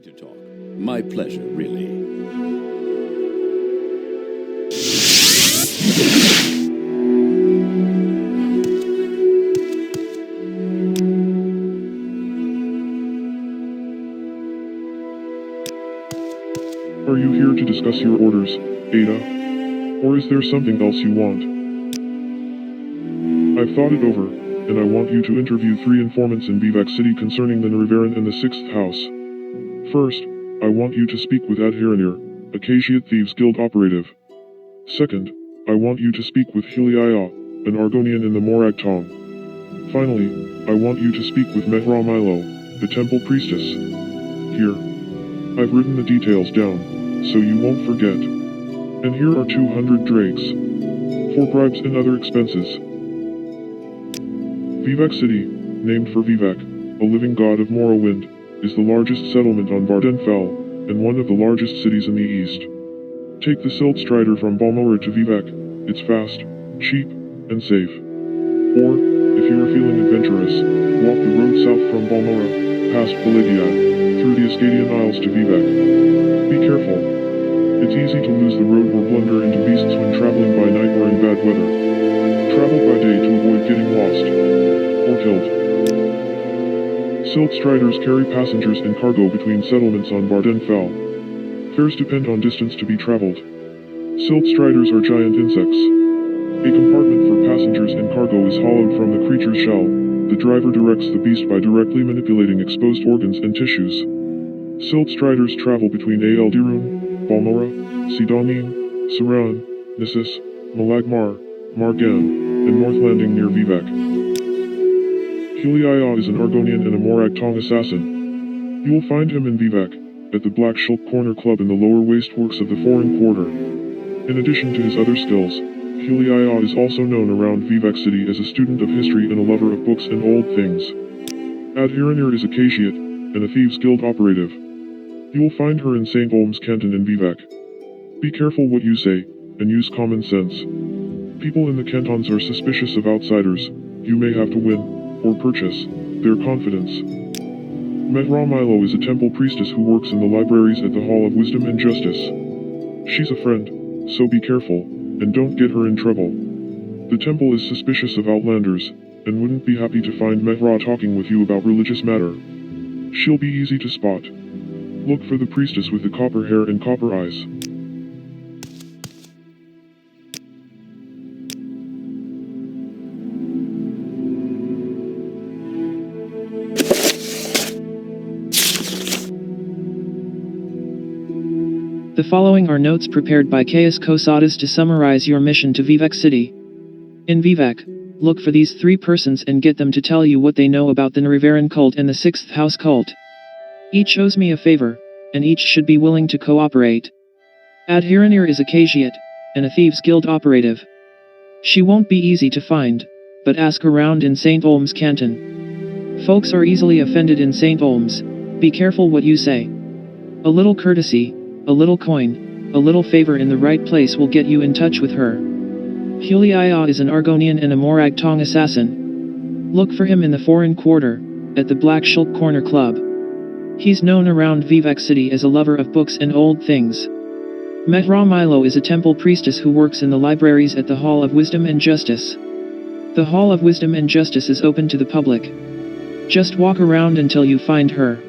To talk. My pleasure, really. Are you here to discuss your orders, Ada? Or is there something else you want? I've thought it over, and I want you to interview 3 informants in Vivec City concerning the Riveran and the 6th House. First, I want you to speak with Adhiranir, a Khasiat Thieves Guild operative. Second, I want you to speak with Heliaya, an Argonian in the Morag Tong. Finally, I want you to speak with Mehra Milo, the temple priestess. Here. I've written the details down, so you won't forget. And here are 200 drakes. For bribes and other expenses. Vivec City, named for Vivec, a living god of Morrowind, is the largest settlement on Vardenfell, and one of the largest cities in the east. Take the Silt Strider from Balmora to Vivec. It's fast, cheap, and safe. Or, if you are feeling adventurous, walk the road south from Balmora, past Pelagiad, through the Ascadian Isles to Vivec. Be careful. It's easy to lose the road or blunder into beasts when traveling by night or in bad weather. Travel by day to avoid getting lost. Or killed. Silt Striders carry passengers and cargo between settlements on Vardenfell. Fares depend on distance to be traveled. Silt Striders are giant insects. A compartment for passengers and cargo is hollowed from the creature's shell. The driver directs the beast by directly manipulating exposed organs and tissues. Silt Striders travel between Aldirun, Balmora, Sidanin, Saran, Nissus, Malagmar, Margan, and North Landing near Vivec. Heliaya is an Argonian and a Morag Tong assassin. You will find him in Vivec, at the Black Shulk Corner Club in the lower wasteworks of the Foreign Quarter. In addition to his other skills, Heliaya is also known around Vivec City as a student of history and a lover of books and old things. Adhiranir is a Khasiat, and a Thieves Guild operative. You will find her in St. Olm's Canton in Vivec. Be careful what you say, and use common sense. People in the cantons are suspicious of outsiders. You may have to win, or purchase, their confidence. Mehra Milo is a temple priestess who works in the libraries at the Hall of Wisdom and Justice. She's a friend, so be careful, and don't get her in trouble. The temple is suspicious of outlanders, and wouldn't be happy to find Mehra talking with you about religious matter. She'll be easy to spot. Look for the priestess with the copper hair and copper eyes. The following are notes prepared by Caius Cosadas to summarize your mission to Vivec City. In Vivec, look for these 3 persons and get them to tell you what they know about the Riveran cult and the 6th House cult. Each owes me a favor, and each should be willing to cooperate. Adhiranir is a Khasiat, and a Thieves Guild operative. She won't be easy to find, but ask around in St. Olm's Canton. Folks are easily offended in St. Olm's. Be careful what you say. A little courtesy, a little coin, a little favor in the right place will get you in touch with her. Heliaya is an Argonian and a Morag Tong assassin. Look for him in the Foreign Quarter, at the Black Shulk Corner Club. He's known around Vivec City as a lover of books and old things. Mehra Milo is a temple priestess who works in the libraries at the Hall of Wisdom and Justice. The Hall of Wisdom and Justice is open to the public. Just walk around until you find her.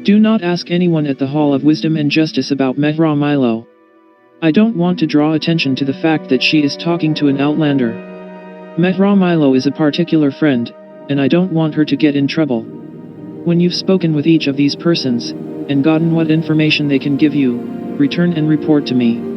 Do not ask anyone at the Hall of Wisdom and Justice about Mehra Milo. I don't want to draw attention to the fact that she is talking to an outlander. Mehra Milo is a particular friend, and I don't want her to get in trouble. When you've spoken with each of these persons, and gotten what information they can give you, return and report to me.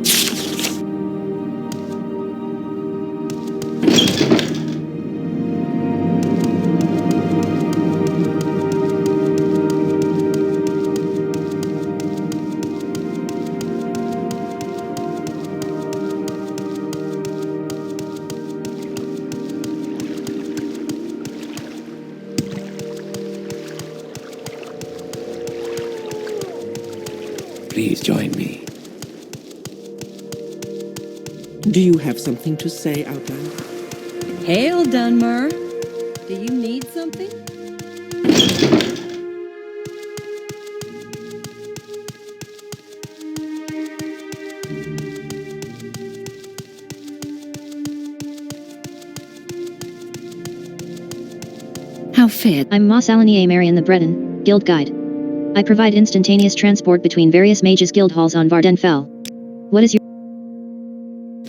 Please join me. Do you have something to say, Outland? Hail, Dunmer. Do you need something? fair. I'm Moss Alanier Marion the Breton, Guild Guide. I provide instantaneous transport between various mages guild halls on Vardenfell. What is your...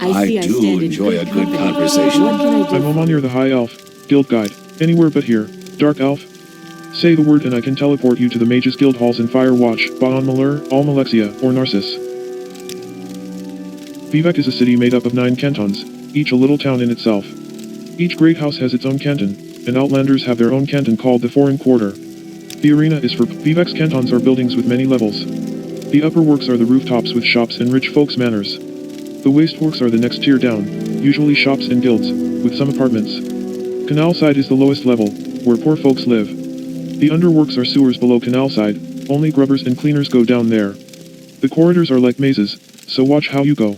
I do enjoy a good conversation. What can I do? I'm Omanir the High Elf, Guild Guide. Anywhere but here. Dark Elf. Say the word and I can teleport you to the Mages Guild halls in Firewatch, Baon Malur, Almalexia, or Narcissus. Vivec is a city made up of 9 cantons, each a little town in itself. Each great house has its own canton, and Outlanders have their own canton called the Foreign Quarter. The arena is for Vivec's cantons are buildings with many levels. The upper works are the rooftops with shops and rich folks' manors. The waste works are the next tier down, usually shops and guilds, with some apartments. Canal side is the lowest level, where poor folks live. The underworks are sewers below canal side, only grubbers and cleaners go down there. The corridors are like mazes, so watch how you go.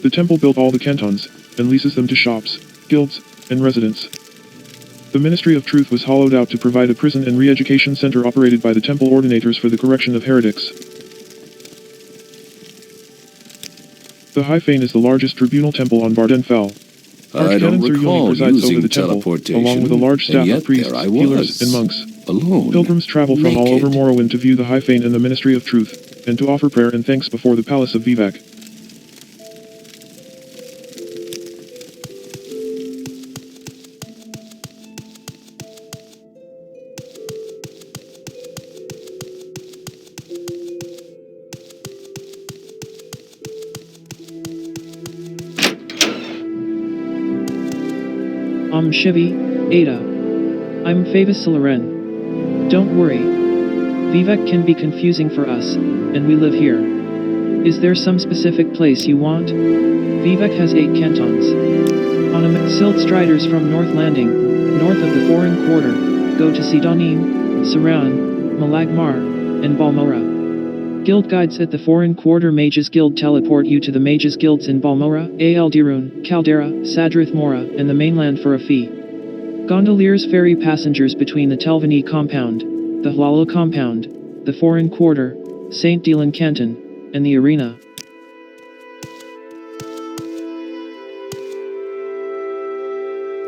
The temple built all the cantons, and leases them to shops, guilds, and residents. The Ministry of Truth was hollowed out to provide a prison and re-education center operated by the temple Ordinators for the correction of heretics. The High Fane is the largest tribunal temple on Vardenfell. I don't Archcanons or recall Yuni presides over using the temple, teleportation, along with a large staff and yet of priests, there I healers, was, and monks. alone, Pilgrims travel from all over naked. Morrowind to view the High Fane and the Ministry of Truth, and to offer prayer and thanks before the Palace of Vivec. Shivi, Ada. I'm Favis Silaren. Don't worry. Vivec can be confusing for us, and we live here. Is there some specific place you want? Vivec has 8 cantons. On a Silt Striders from North Landing, north of the Foreign Quarter, go to Sidonim, Saran, Malagmar, and Balmora. Guild guides at the Foreign Quarter Mages Guild teleport you to the Mages Guilds in Balmora, Aldirun, Caldera, Sadrith Mora, and the mainland for a fee. Gondoliers ferry passengers between the Telvanni compound, the Hlala compound, the Foreign Quarter, St. Dylan Canton, and the arena.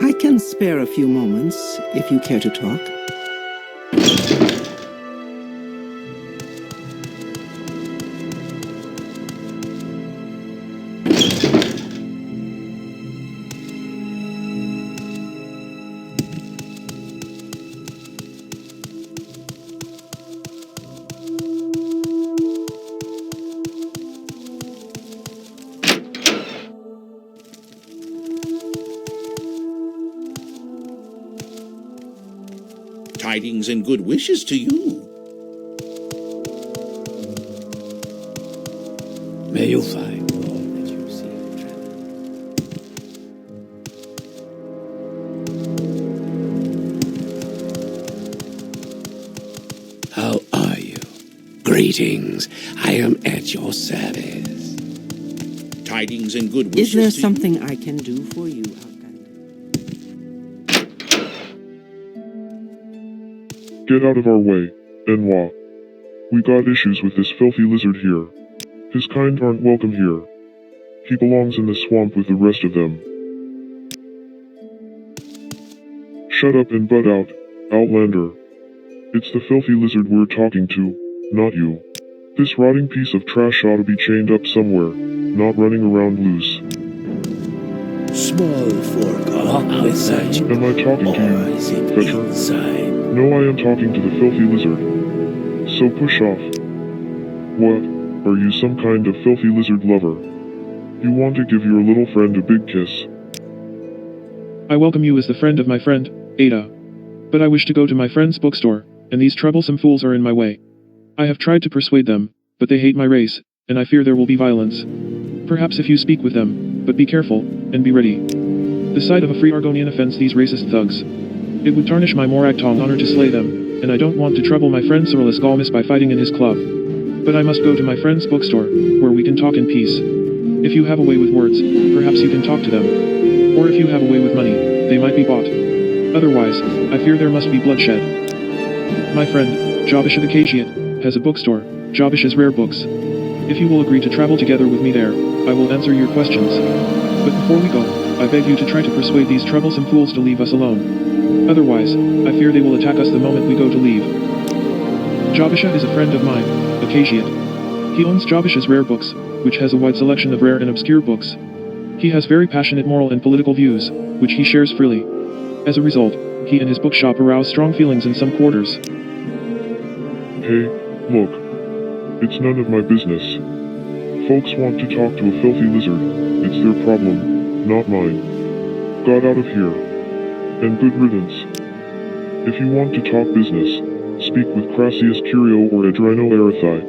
I can spare a few moments, if you care to talk. Tidings and good wishes to you. May you find all that you seek, traveler. How are you? Greetings. I am at your service. Tidings and good wishes Is there to you. something I can do for you, Outlander? Get out of our way, Benoit. We got issues with this filthy lizard here. His kind aren't welcome here. He belongs in the swamp with the rest of them. Shut up and butt out, Outlander. It's the filthy lizard we're talking to, not you. This rotting piece of trash ought to be chained up somewhere, not running around loose. Small fork outside. Am I talking to Or you, is it Fetcher? inside? No, I am talking to the filthy lizard. So push off. What? Are you some kind of filthy lizard lover? You want to give your little friend a big kiss? I welcome you as the friend of my friend, Ada. But I wish to go to my friend's bookstore, and these troublesome fools are in my way. I have tried to persuade them, but they hate my race, and I fear there will be violence. Perhaps if you speak with them, but be careful, and be ready. The sight of a free Argonian offends these racist thugs. It would tarnish my Moragtong honor to slay them, and I don't want to trouble my friend Cyrillus Galmus by fighting in his club. But I must go to my friend's bookstore, where we can talk in peace. If you have a way with words, perhaps you can talk to them. Or if you have a way with money, they might be bought. Otherwise, I fear there must be bloodshed. My friend, Jobish the Cagiate, has a bookstore, Jobish's Rare Books. If you will agree to travel together with me there, I will answer your questions. But before we go, I beg you to try to persuade these troublesome fools to leave us alone. Otherwise, I fear they will attack us the moment we go to leave. Jobisha is a friend of mine, Acaciat. He owns Jobisha's Rare Books, which has a wide selection of rare and obscure books. He has very passionate moral and political views, which he shares freely. As a result, he and his bookshop arouse strong feelings in some quarters. Hey, look. It's none of my business. Folks want to talk to a filthy lizard. It's their problem, not mine. Got out of here. And good riddance. If you want to talk business, speak with Crassius Curio or Adreno Erythai.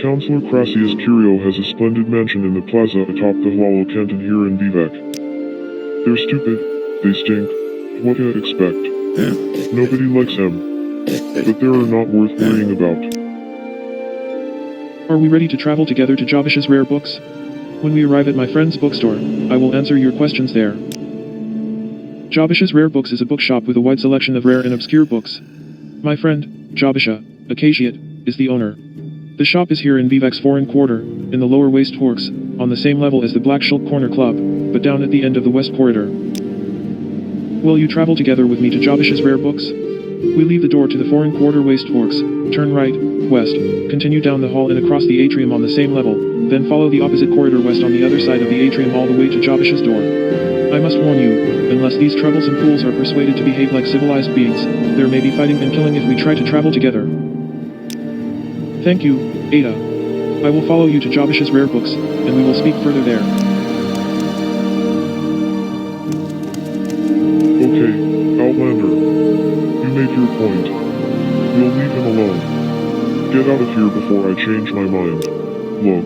Counselor Crassius Curio has a splendid mansion in the plaza atop the Hollow Canton here in Vivec. They're stupid, they stink, what do you expect? Nobody likes them, but they are not worth worrying about. Are we ready to travel together to Jobish's Rare Books? When we arrive at my friend's bookstore, I will answer your questions there. Jobish's Rare Books is a bookshop with a wide selection of rare and obscure books. My friend, Jobisha, Acaciat, is the owner. The shop is here in Vivec's foreign quarter, in the lower waist forks, on the same level as the Black Shulk Corner Club, but down at the end of the west corridor. Will you travel together with me to Jobish's Rare Books? We leave the door to the foreign quarter waist forks, turn right, west, continue down the hall and across the atrium on the same level, then follow the opposite corridor west on the other side of the atrium all the way to Jobish's door. I must warn you, unless these troublesome fools are persuaded to behave like civilized beings, there may be fighting and killing if we try to travel together. Thank you, Ada. I will follow you to Jobish's Rare Books, and we will speak further there. Okay, Outlander. You made your point. We'll leave him alone. Get out of here before I change my mind. Look.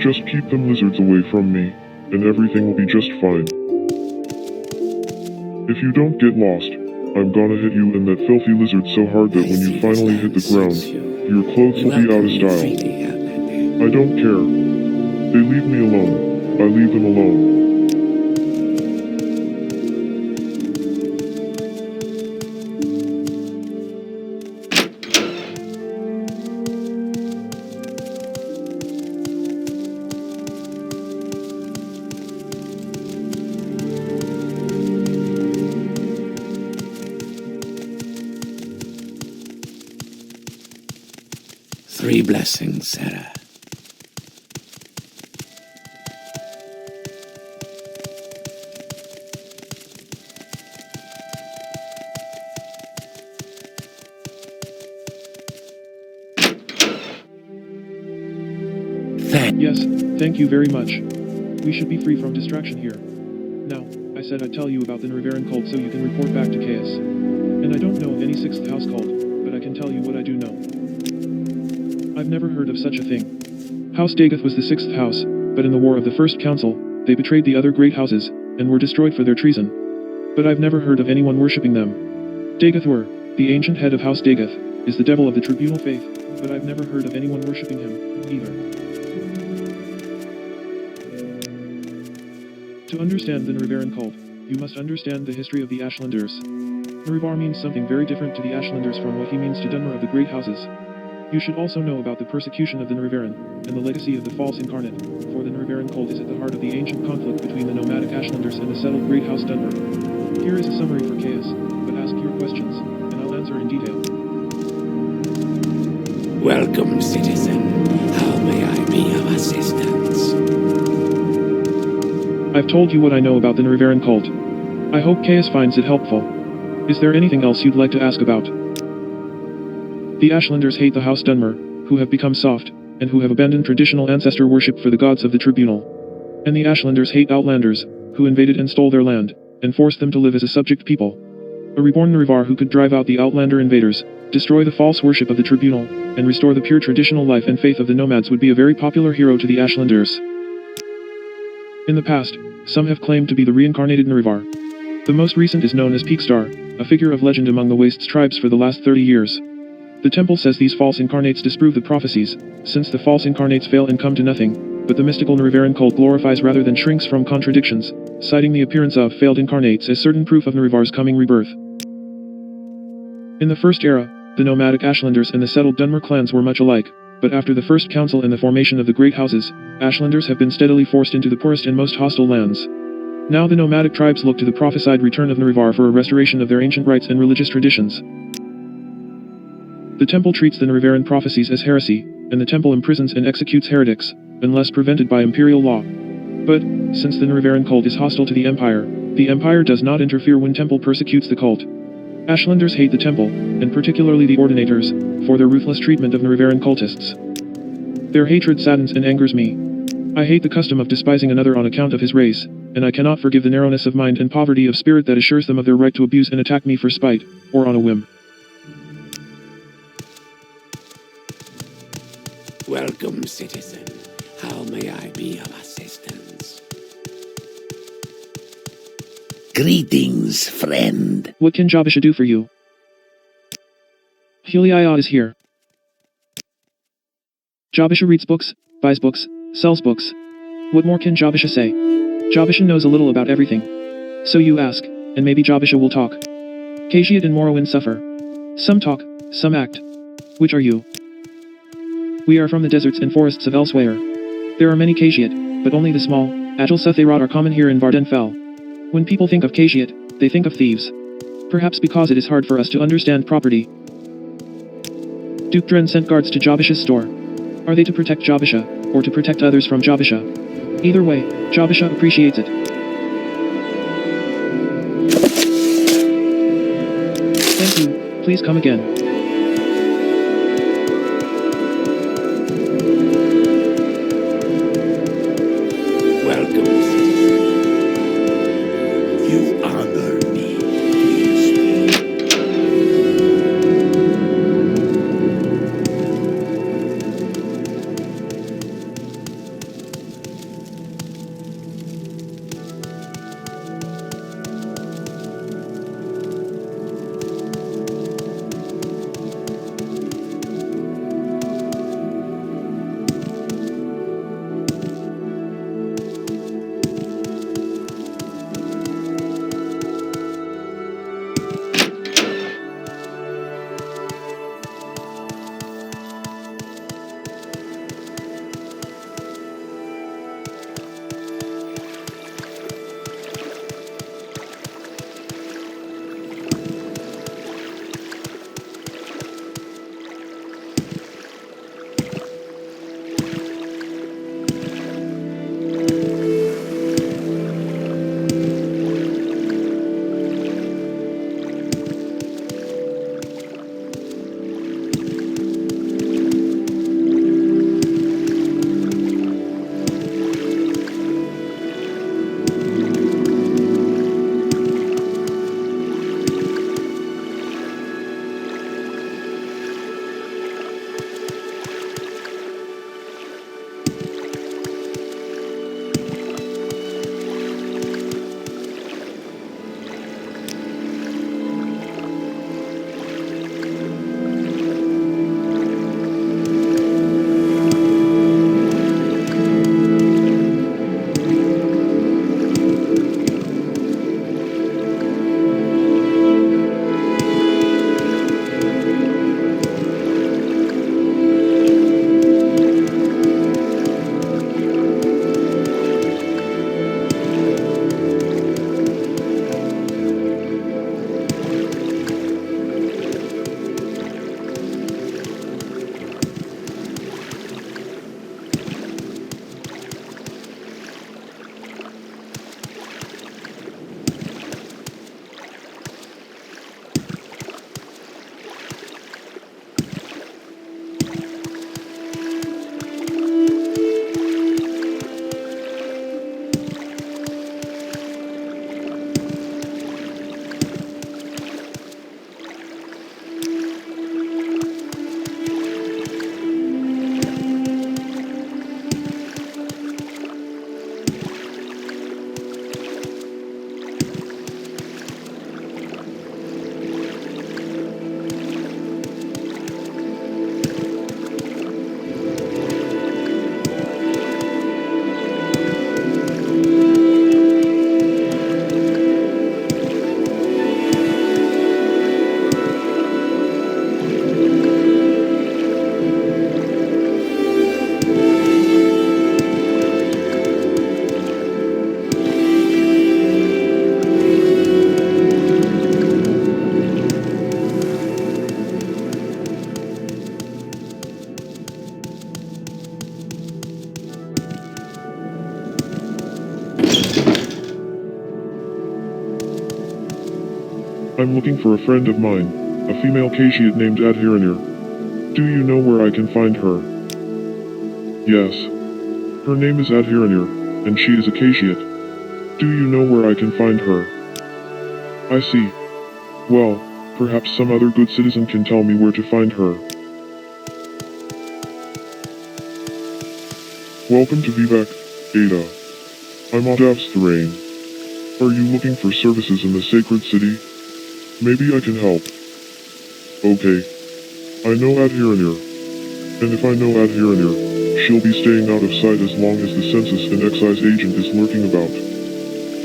Just keep them lizards away from me, and everything will be just fine. If you don't get lost, I'm gonna hit you and that filthy lizard so hard that when you finally hit the ground, your clothes will be out of style. I don't care. They leave me alone. I leave them alone. Three blessings, Sarah. Yes, thank you very much. We should be free from distraction here. Now, I said I'd tell you about the Riveran cult so you can report back to Chaos. And I don't know of any 6th house cult, but I can tell you what I do know. I've never heard of such a thing. House Dagoth was the 6th house, but in the War of the First Council, they betrayed the other great houses, and were destroyed for their treason. But I've never heard of anyone worshipping them. Dagoth, the ancient head of House Dagoth, is the devil of the tribunal faith, but I've never heard of anyone worshipping him, either. To understand the Riveran cult, you must understand the history of the Ashlanders. Nrivar means something very different to the Ashlanders from what he means to Dunmer of the Great Houses. You should also know about the persecution of the Nrivaran, and the legacy of the false incarnate, for the Nrivaran cult is at the heart of the ancient conflict between the nomadic Ashlanders and the settled Great House Dunmer. Here is a summary for Chaos, but ask your questions, and I'll answer in detail. Welcome, citizen. How may I be of assistance? I've told you what I know about the Nrivaran cult. I hope Chaos finds it helpful. Is there anything else you'd like to ask about? The Ashlanders hate the House Dunmer, who have become soft, and who have abandoned traditional ancestor worship for the gods of the Tribunal. And the Ashlanders hate Outlanders, who invaded and stole their land, and forced them to live as a subject people. A reborn Nrivar who could drive out the Outlander invaders, destroy the false worship of the Tribunal, and restore the pure traditional life and faith of the nomads would be a very popular hero to the Ashlanders. In the past, some have claimed to be the reincarnated Nrivar. The most recent is known as Peakstar, a figure of legend among the Wastes tribes for the last 30 years. The temple says these false incarnates disprove the prophecies, since the false incarnates fail and come to nothing, but the mystical Nrivaran cult glorifies rather than shrinks from contradictions, citing the appearance of failed incarnates as certain proof of Nrivar's coming rebirth. In the First Era, the nomadic Ashlanders and the settled Dunmer clans were much alike, but after the First Council and the formation of the Great Houses, Ashlanders have been steadily forced into the poorest and most hostile lands. Now the nomadic tribes look to the prophesied return of Narivar for a restoration of their ancient rites and religious traditions. The temple treats the Narivaran prophecies as heresy, and the temple imprisons and executes heretics, unless prevented by imperial law. But, since the Narivaran cult is hostile to the Empire does not interfere when temple persecutes the cult. Ashlanders hate the temple, and particularly the Ordinators, for their ruthless treatment of Narivaran cultists. Their hatred saddens and angers me. I hate the custom of despising another on account of his race, and I cannot forgive the narrowness of mind and poverty of spirit that assures them of their right to abuse and attack me for spite, or on a whim. Welcome, citizen. How may I be of assistance? Greetings, friend. What can Jabisha do for you? Heliaya is here. Jabisha reads books, buys books, sells books. What more can Jabisha say? Jabisha knows a little about everything. So you ask, and maybe Jabisha will talk. Khajiit and Morrowind suffer. Some talk, some act. Which are you? We are from the deserts and forests of elsewhere. There are many Khajiit, but only the small, agile Sethairot are common here in Vardenfell. When people think of Khajiit, they think of thieves. Perhaps because it is hard for us to understand property. Duke Dren sent guards to Jabisha's store. Are they to protect Jabisha, or to protect others from Jabisha? Either way, Jabisha appreciates it. Thank you, please come again. Welcome, citizen. You honor me. Please. I'm looking for a friend of mine, a female Kashiat named Adhiranir. Do you know where I can find her? Yes. Her name is Adhiranir, and she is a Kashiat. Do you know where I can find her? I see. Well, perhaps some other good citizen can tell me where to find her. Welcome to Vivec, Ada. I'm Adav's Thrain. Are you looking for services in the sacred city? Maybe I can help. Okay. I know Adhiranir. And if I know Adhiranir, she'll be staying out of sight as long as the census and excise agent is lurking about.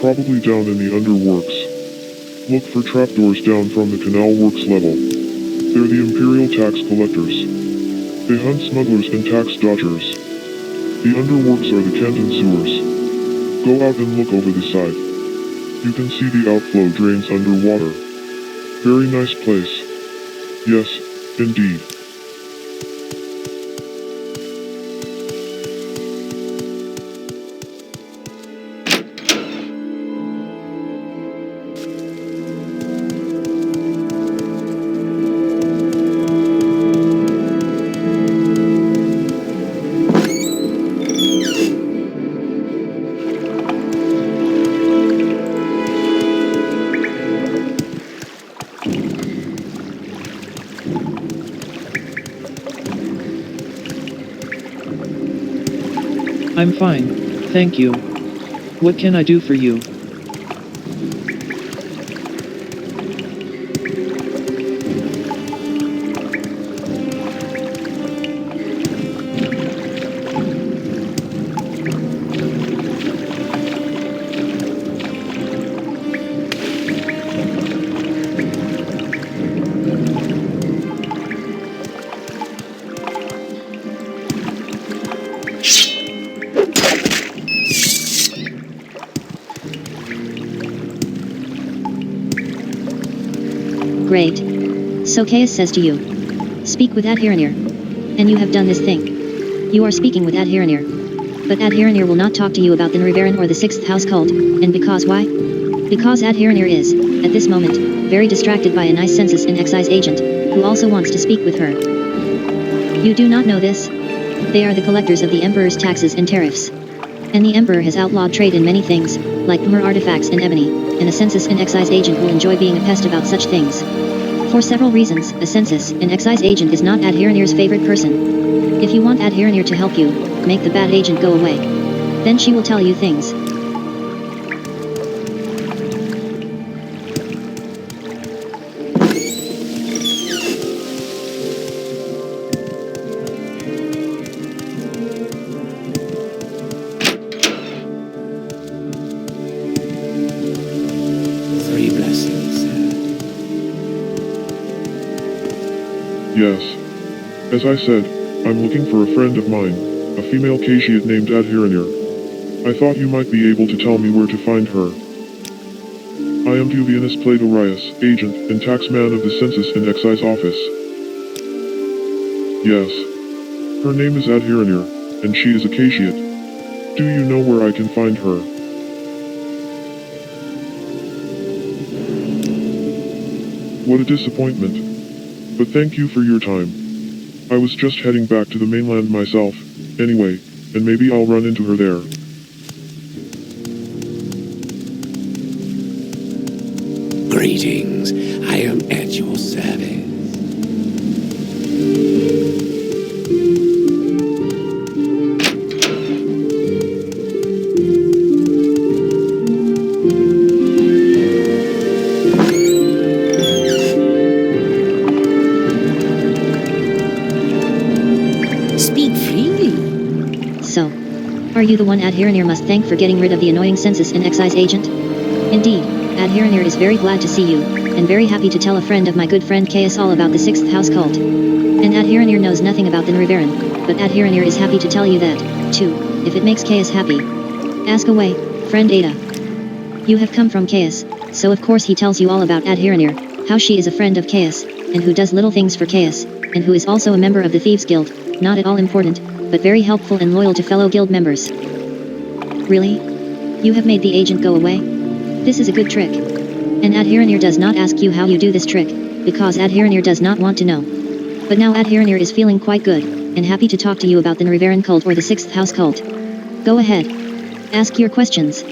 Probably down in the underworks. Look for trapdoors down from the canal works level. They're the Imperial tax collectors. They hunt smugglers and tax dodgers. The underworks are the canton sewers. Go out and look over the side. You can see the outflow drains underwater. Very nice place. Yes, indeed. I'm fine, thank you. What can I do for you? Great. So Caius says to you, speak with Adhiranir. And you have done this thing. You are speaking with Adhiranir. But Adhiranir will not talk to you about the Nriveran or the 6th house cult, and because why? Because Adhiranir is, at this moment, very distracted by a nice census and excise agent, who also wants to speak with her. You do not know this? They are the collectors of the Emperor's taxes and tariffs. And the Emperor has outlawed trade in many things, like Pumar artifacts and ebony, and a census and excise agent will enjoy being a pest about such things. For several reasons, a census and excise agent is not Adhiranir's favorite person. If you want Adhiranir to help you, make the bad agent go away. Then she will tell you things. Yes. As I said, I'm looking for a friend of mine, a female Kashiat named Adhiranir. I thought you might be able to tell me where to find her. I am Duvianus Platorius, agent and taxman of the Census and Excise Office. Yes. Her name is Adhiranir, and she is a Kashiat. Do you know where I can find her? What a disappointment. But thank you for your time. I was just heading back to the mainland myself, anyway, and maybe I'll run into her there. Greetings, I am at your service. Speak freely. So, are you the one Adhiranir must thank for getting rid of the annoying census and excise agent? Indeed, Adhiranir is very glad to see you, and very happy to tell a friend of my good friend Caius all about the 6th house cult. And Adhiranir knows nothing about the Nriveran, but Adhiranir is happy to tell you that, too, if it makes Caius happy. Ask away, friend Ada. You have come from Caius, so of course he tells you all about Adhiranir, how she is a friend of Caius, and who does little things for Caius, and who is also a member of the Thieves Guild, not at all important, but very helpful and loyal to fellow guild members. Really? You have made the agent go away? This is a good trick. And Adherenir does not ask you how you do this trick, because Adherenir does not want to know. But now Adherenir is feeling quite good, and happy to talk to you about the Riveran cult or the 6th house cult. Go ahead. Ask your questions.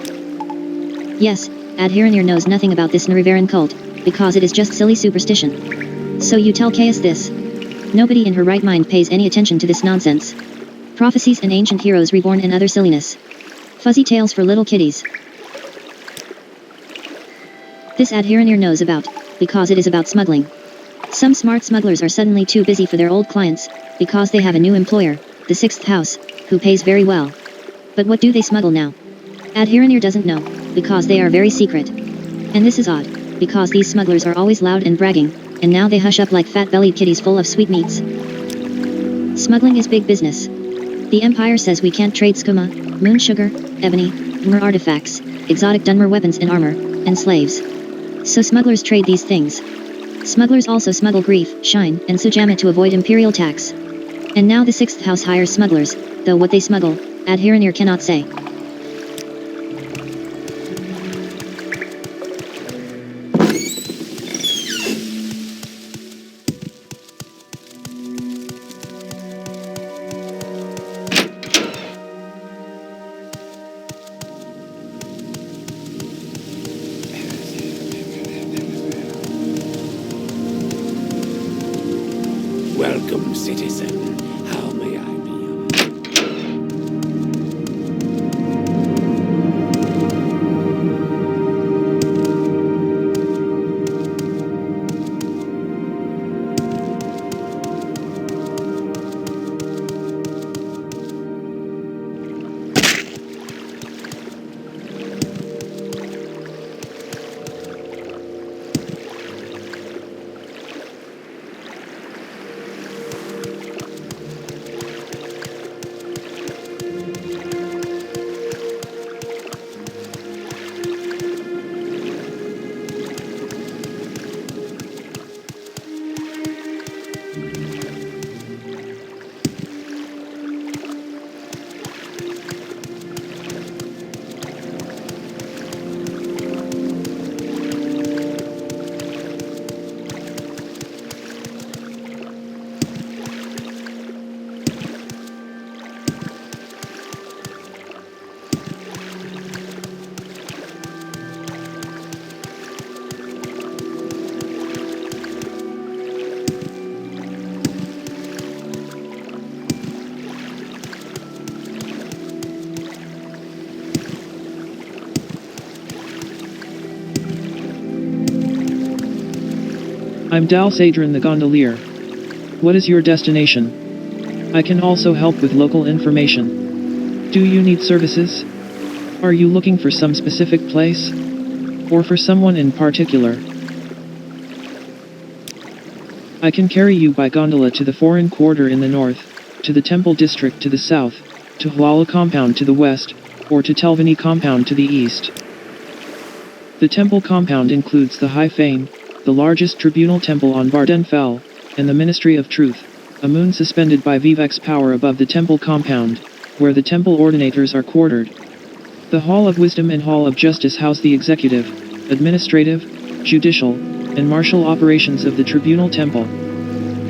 Yes, Adherenir knows nothing about this Riveran cult, because it is just silly superstition. So you tell Caius this. Nobody in her right mind pays any attention to this nonsense. Prophecies and ancient heroes reborn and other silliness. Fuzzy tales for little kiddies. This Adherenir knows about, because it is about smuggling. Some smart smugglers are suddenly too busy for their old clients, because they have a new employer, the 6th house, who pays very well. But what do they smuggle now? Adherenir doesn't know, because they are very secret. And this is odd, because these smugglers are always loud and bragging, and now they hush up like fat-bellied kitties full of sweetmeats. Smuggling is big business. The Empire says we can't trade skooma, moon sugar, ebony, Dunmer artifacts, exotic Dunmer weapons and armor, and slaves. So smugglers trade these things. Smugglers also smuggle grief, shine, and sujama to avoid imperial tax. And now the 6th house hires smugglers, though what they smuggle, Adherenir cannot say. Welcome, citizen. How may I be of... I'm Dallas Adrian the Gondolier. What is your destination? I can also help with local information. Do you need services? Are you looking for some specific place? Or for someone in particular? I can carry you by gondola to the foreign quarter in the north, to the Temple District to the south, to Huala Compound to the west, or to Telvani Compound to the east. The Temple Compound includes the High Fane, the largest tribunal temple on Barden Fell, and the Ministry of Truth, a moon suspended by Vivec's power above the Temple Compound, where the Temple Ordinators are quartered. The Hall of Wisdom and Hall of Justice house the executive, administrative, judicial, and martial operations of the Tribunal Temple.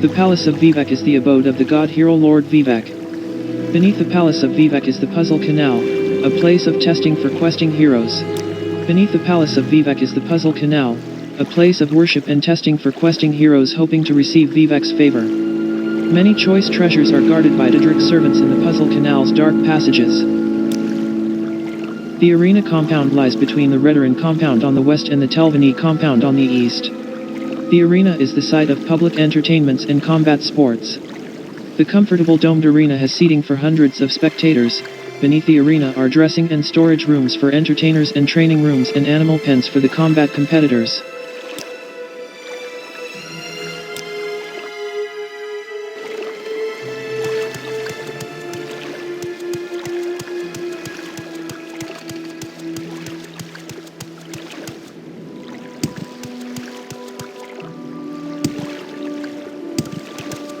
The Palace of Vivec is the abode of the god-hero Lord Vivec. Beneath the Palace of Vivec is the Puzzle Canal, a place of testing for questing heroes. Beneath the Palace of Vivec is the Puzzle Canal, a place of worship and testing for questing heroes hoping to receive Vivec's favor. Many choice treasures are guarded by Daedric servants in the Puzzle Canal's dark passages. The Arena Compound lies between the Redoran Compound on the west and the Telvani Compound on the east. The arena is the site of public entertainments and combat sports. The comfortable domed arena has seating for hundreds of spectators. Beneath the arena are dressing and storage rooms for entertainers and training rooms and animal pens for the combat competitors.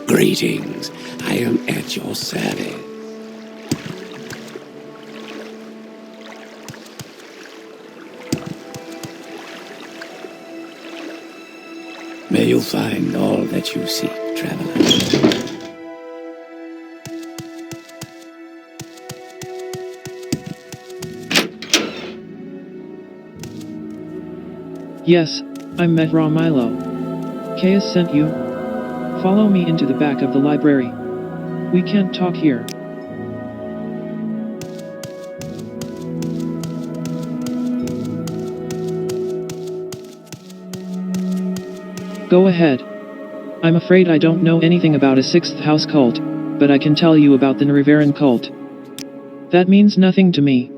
Greetings. I am at your service. you'll find all that you seek, traveler. Yes, I'm Metra Milo. Caius sent you? Follow me into the back of the library. We can't talk here. Go ahead. I'm afraid I don't know anything about a sixth house cult, but I can tell you about the Nriveran cult. That means nothing to me.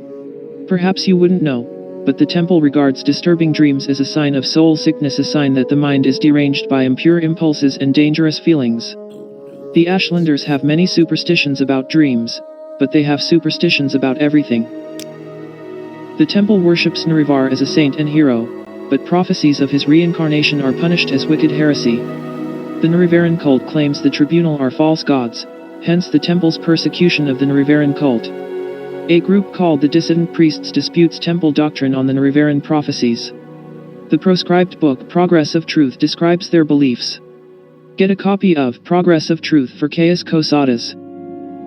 Perhaps you wouldn't know, but the temple regards disturbing dreams as a sign of soul sickness, a sign that the mind is deranged by impure impulses and dangerous feelings. The Ashlanders have many superstitions about dreams, but they have superstitions about everything. The temple worships Nrivar as a saint and hero, but prophecies of his reincarnation are punished as wicked heresy. The Nriveran cult claims the tribunal are false gods, hence the temple's persecution of the Nriveran cult. A group called the Dissident Priests disputes temple doctrine on the Nriveran prophecies. The proscribed book Progress of Truth describes their beliefs. Get a copy of Progress of Truth for Caius Cosadas.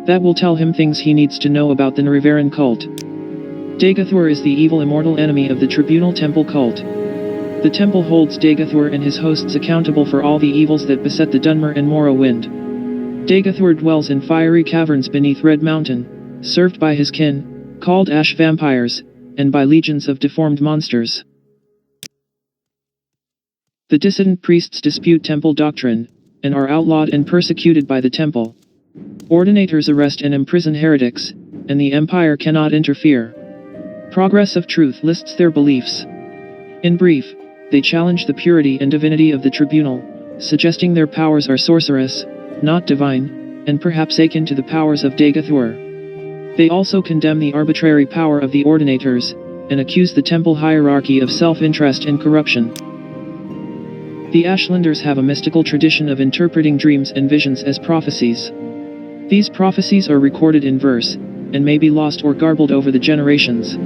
That will tell him things he needs to know about the Nriveran cult. Dagathur is the evil immortal enemy of the Tribunal Temple cult. The temple holds Dagathur and his hosts accountable for all the evils that beset the Dunmer and Morrowind. Dagathur dwells in fiery caverns beneath Red Mountain, served by his kin, called Ash Vampires, and by legions of deformed monsters. The dissident priests dispute temple doctrine, and are outlawed and persecuted by the temple. Ordinators arrest and imprison heretics, and the Empire cannot interfere. Progress of Truth lists their beliefs. In brief, they challenge the purity and divinity of the tribunal, suggesting their powers are sorcerous, not divine, and perhaps akin to the powers of Dagathur. They also condemn the arbitrary power of the Ordinators, and accuse the temple hierarchy of self-interest and corruption. The Ashlanders have a mystical tradition of interpreting dreams and visions as prophecies. These prophecies are recorded in verse, and may be lost or garbled over the generations.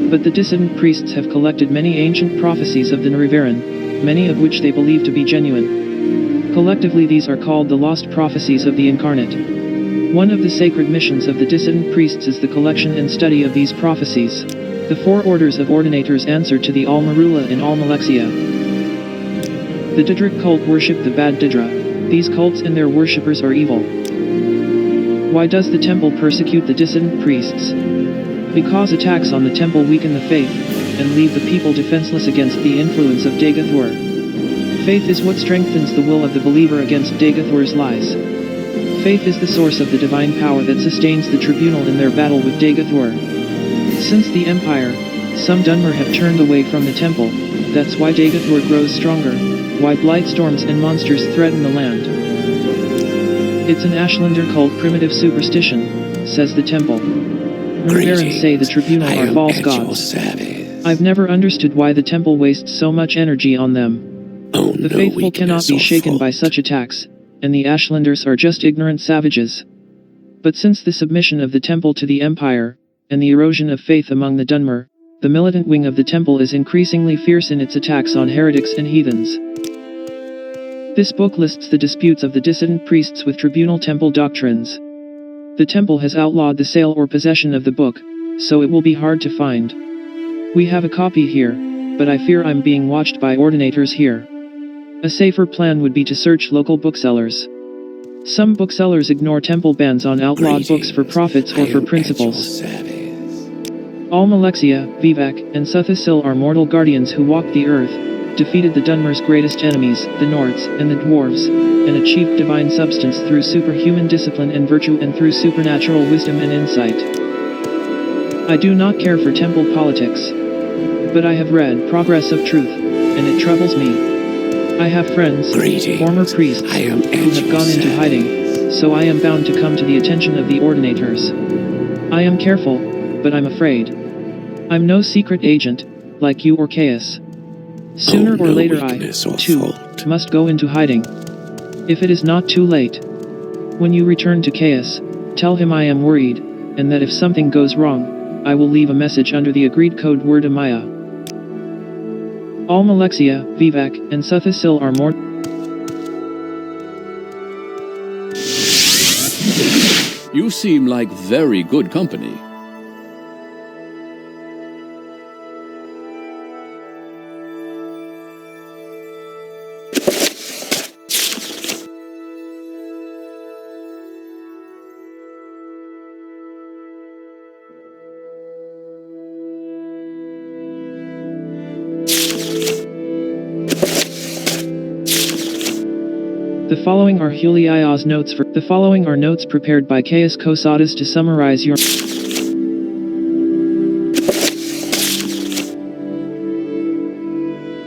But the dissident priests have collected many ancient prophecies of the Nriveran, many of which they believe to be genuine. Collectively these are called the lost prophecies of the incarnate. One of the sacred missions of the dissident priests is the collection and study of these prophecies. The four orders of ordinators answer to the Almarula and Almalexia. The Didric cult worship the bad Didra. These cults and their worshippers are evil. Why does the temple persecute the dissident priests? Because attacks on the temple weaken the faith, and leave the people defenseless against the influence of Dagathur. Faith is what strengthens the will of the believer against Dagathur's lies. Faith is the source of the divine power that sustains the tribunal in their battle with Dagathur. Since the Empire, some Dunmer have turned away from the temple, that's why Dagathur grows stronger, why blight storms and monsters threaten the land. It's an Ashlander cult primitive superstition, says the temple. Nriverans say the tribunal are false gods. I've never understood why the temple wastes so much energy on them. The faithful cannot be shaken by such attacks, and the Ashlanders are just ignorant savages. But since the submission of the temple to the Empire, and the erosion of faith among the Dunmer, the militant wing of the temple is increasingly fierce in its attacks on heretics and heathens. This book lists the disputes of the dissident priests with tribunal temple doctrines. The temple has outlawed the sale or possession of the book, so it will be hard to find. We have a copy here, but I fear I'm being watched by ordinators here. A safer plan would be to search local booksellers. Some booksellers ignore temple bans on outlawed books for profits or for principles. Almalexia, Vivec, and Suthasil are mortal guardians who walked the earth, defeated the Dunmer's greatest enemies, the Nords and the Dwarves, and achieved divine substance through superhuman discipline and virtue and through supernatural wisdom and insight. I do not care for temple politics. But I have read Progress of Truth, and it troubles me. I have friends, former priests, who have gone into hiding, so I am bound to come to the attention of the Ordinators. I am careful, but I'm afraid. I'm no secret agent, like you or Caius. Sooner or later I, too, must go into hiding. If it is not too late. When you return to Caius, tell him I am worried, and that if something goes wrong, I will leave a message under the agreed code word Amaya. Almalexia, Vivec, and Suthasil are more seem like very good company. The following are Hulia's notes for the following are notes prepared by Caius Cosadas to summarize your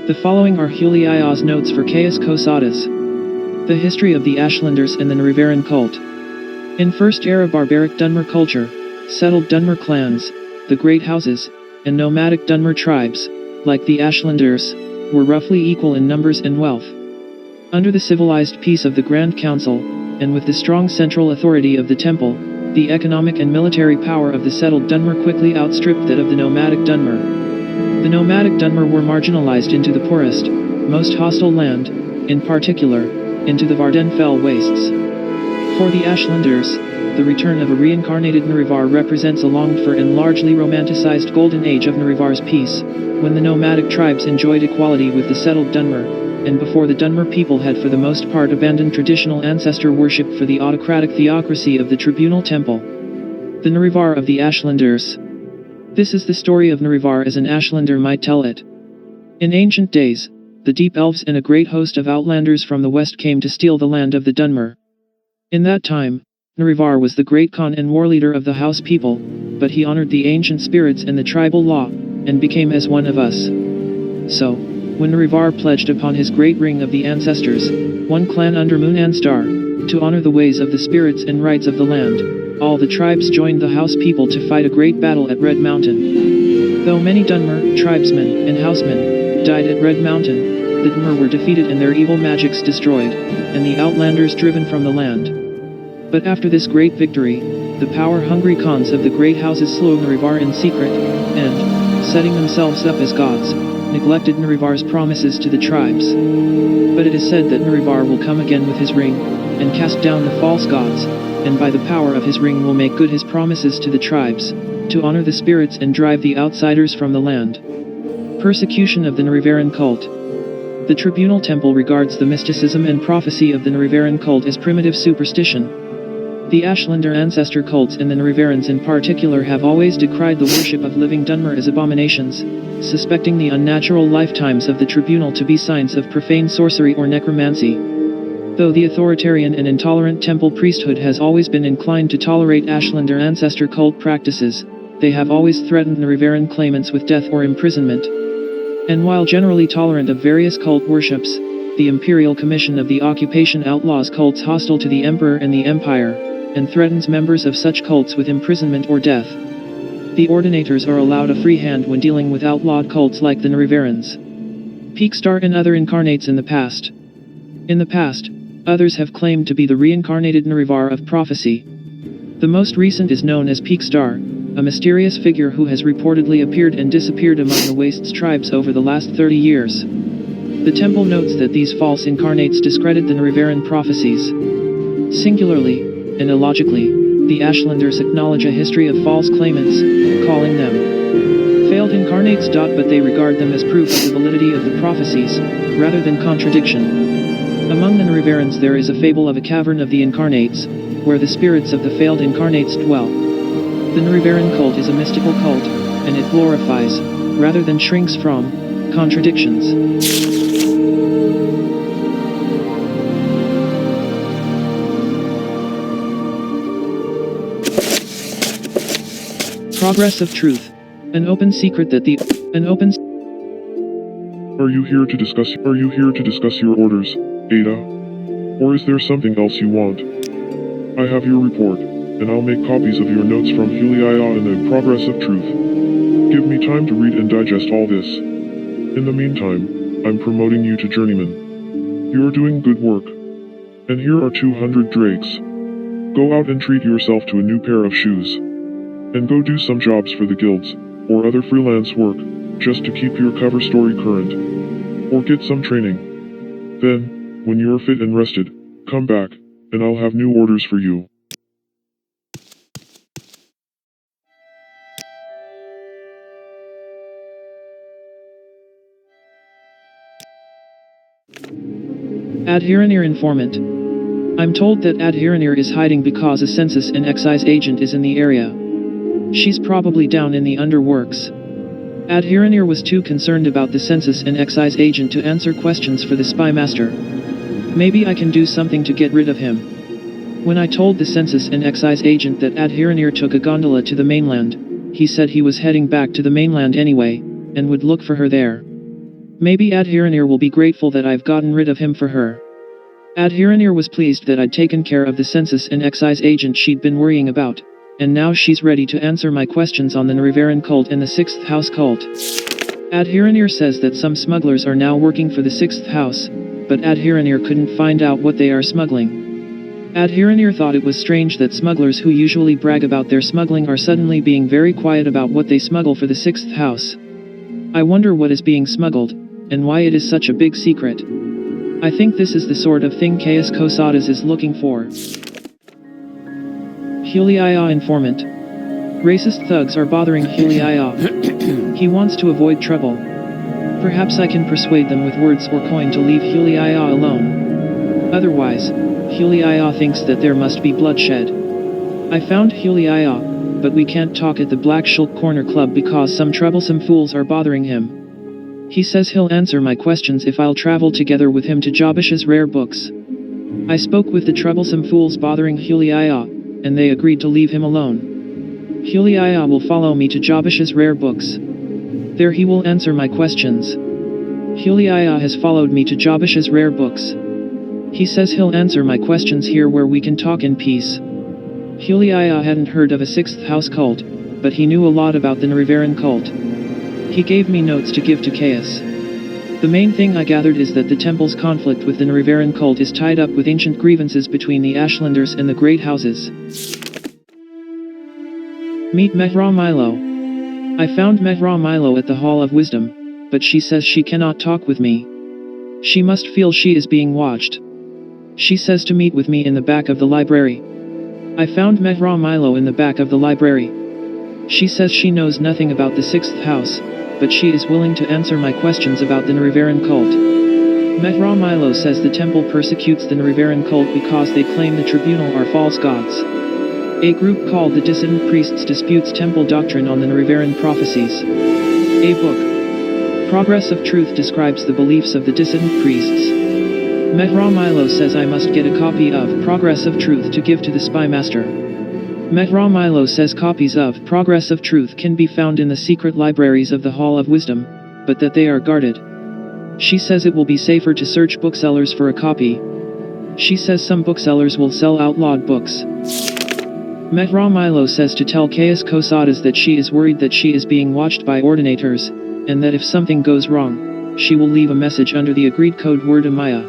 The following are Hulia's notes for Caius Cosadas. The history of the Ashlanders and the Riveran cult. In First Era barbaric Dunmer culture, settled Dunmer clans, the Great Houses, and nomadic Dunmer tribes, like the Ashlanders, were roughly equal in numbers and wealth. Under the civilized peace of the Grand Council, and with the strong central authority of the Temple, the economic and military power of the settled Dunmer quickly outstripped that of the nomadic Dunmer. The nomadic Dunmer were marginalized into the poorest, most hostile land, in particular, into the Vardenfell wastes. For the Ashlanders, the return of a reincarnated Narivar represents a longed-for and largely romanticized golden age of Narivar's peace, when the nomadic tribes enjoyed equality with the settled Dunmer, and before the Dunmer people had for the most part abandoned traditional ancestor worship for the autocratic theocracy of the Tribunal Temple. The Narivar of the Ashlanders. This is the story of Narivar as an Ashlander might tell it. In ancient days, the Deep Elves and a great host of Outlanders from the west came to steal the land of the Dunmer. In that time, Narivar was the great Khan and war leader of the House people, but he honored the ancient spirits and the tribal law, and became as one of us. So, when Narivar pledged upon his great ring of the ancestors, one clan under Moon and Star, to honor the ways of the spirits and rights of the land, all the tribes joined the House people to fight a great battle at Red Mountain. Though many Dunmer, tribesmen, and housemen, died at Red Mountain, the Dunmer were defeated and their evil magics destroyed, and the Outlanders driven from the land. But after this great victory, the power-hungry Khans of the great houses slew Narivar in secret, and, setting themselves up as gods, neglected Narivar's promises to the tribes. But it is said that Narivar will come again with his ring, and cast down the false gods, and by the power of his ring will make good his promises to the tribes, to honor the spirits and drive the outsiders from the land. Persecution of the Narivaran cult. The Tribunal Temple regards the mysticism and prophecy of the Narivaran cult as primitive superstition. The Ashlander ancestor cults and the Narivarans in particular have always decried the worship of living Dunmer as abominations, suspecting the unnatural lifetimes of the tribunal to be signs of profane sorcery or necromancy. Though the authoritarian and intolerant temple priesthood has always been inclined to tolerate Ashlander ancestor cult practices, they have always threatened Narivaran claimants with death or imprisonment. And while generally tolerant of various cult worships, the Imperial Commission of the Occupation outlaws cults hostile to the Emperor and the Empire, and threatens members of such cults with imprisonment or death. The Ordinators are allowed a free hand when dealing with outlawed cults like the Narivarans. Peakstar and other incarnates in the past. In the past, others have claimed to be the reincarnated Narivar of prophecy. The most recent is known as Peakstar, a mysterious figure who has reportedly appeared and disappeared among the Wastes tribes over the last 30 years. The temple notes that these false incarnates discredit the Narivaran prophecies. Singularly, and illogically, the Ashlanders acknowledge a history of false claimants, calling them failed incarnates. But they regard them as proof of the validity of the prophecies, rather than contradiction. Among the Narivarans there is a fable of a cavern of the incarnates, where the spirits of the failed incarnates dwell. The Narivaran cult is a mystical cult, and it glorifies, rather than shrinks from, contradictions. Progress of truth. An open secret that Are you here to discuss your orders, Ada? Or is there something else you want? I have your report, and I'll make copies of your notes from Hulia and the Progress of Truth. Give me time to read and digest all this. In the meantime, I'm promoting you to Journeyman. You're doing good work. And here are 200 drakes. Go out and treat yourself to a new pair of shoes. And go do some jobs for the guilds, or other freelance work, just to keep your cover story current. Or get some training. Then, when you're fit and rested, come back, and I'll have new orders for you. Adherenir informant. I'm told that Adherenir is hiding because a census and excise agent is in the area. She's probably down in the underworks. Adherenir was too concerned about the census and excise agent to answer questions for the spy master. Maybe I can do something to get rid of him. When I told the census and excise agent that Adherenir took a gondola to the mainland, he said he was heading back to the mainland anyway, and would look for her there. Maybe Adherenir will be grateful that I've gotten rid of him for her. Adherenir was pleased that I'd taken care of the census and excise agent she'd been worrying about, and now she's ready to answer my questions on the Riveran cult and the 6th house cult. Adherenir says that some smugglers are now working for the 6th house, but Adherenir couldn't find out what they are smuggling. Adherenir thought it was strange that smugglers who usually brag about their smuggling are suddenly being very quiet about what they smuggle for the 6th house. I wonder what is being smuggled, and why it is such a big secret. I think this is the sort of thing Chaos Cosadas is looking for. Heliaya informant. Racist thugs are bothering Heliaya. He wants to avoid trouble. Perhaps I can persuade them with words or coin to leave Heliaya alone. Otherwise, Heliaya thinks that there must be bloodshed. I found Heliaya, but we can't talk at the Black Shulk Corner Club because some troublesome fools are bothering him. He says he'll answer my questions if I'll travel together with him to Jabish's rare books. I spoke with the troublesome fools bothering Heliaya, and they agreed to leave him alone. Heliaya will follow me to Jabish's rare books. There he will answer my questions. Heliaya has followed me to Jabish's rare books. He says he'll answer my questions here where we can talk in peace. Heliaya hadn't heard of a 6th house cult, but he knew a lot about the Riveran cult. He gave me notes to give to Chaos. The main thing I gathered is that the temple's conflict with the Riveran cult is tied up with ancient grievances between the Ashlanders and the Great Houses. Meet Mehra Milo. I found Mehra Milo at the Hall of Wisdom, but she says she cannot talk with me. She must feel she is being watched. She says to meet with me in the back of the library. I found Mehra Milo in the back of the library. She says she knows nothing about the 6th house, but she is willing to answer my questions about the Riveran cult. Mehra Milo says the temple persecutes the Riveran cult because they claim the tribunal are false gods. A group called the Dissident Priests disputes temple doctrine on the Riveran prophecies. A book, Progress of Truth, describes the beliefs of the Dissident Priests. Mehra Milo says I must get a copy of Progress of Truth to give to the spy master. Mehra Milo says copies of Progress of Truth can be found in the secret libraries of the Hall of Wisdom, but that they are guarded. She says it will be safer to search booksellers for a copy. She says some booksellers will sell outlawed books. Mehra Milo says to tell Chaos Cosadas that she is worried that she is being watched by Ordinators, and that if something goes wrong, she will leave a message under the agreed code word Amaya.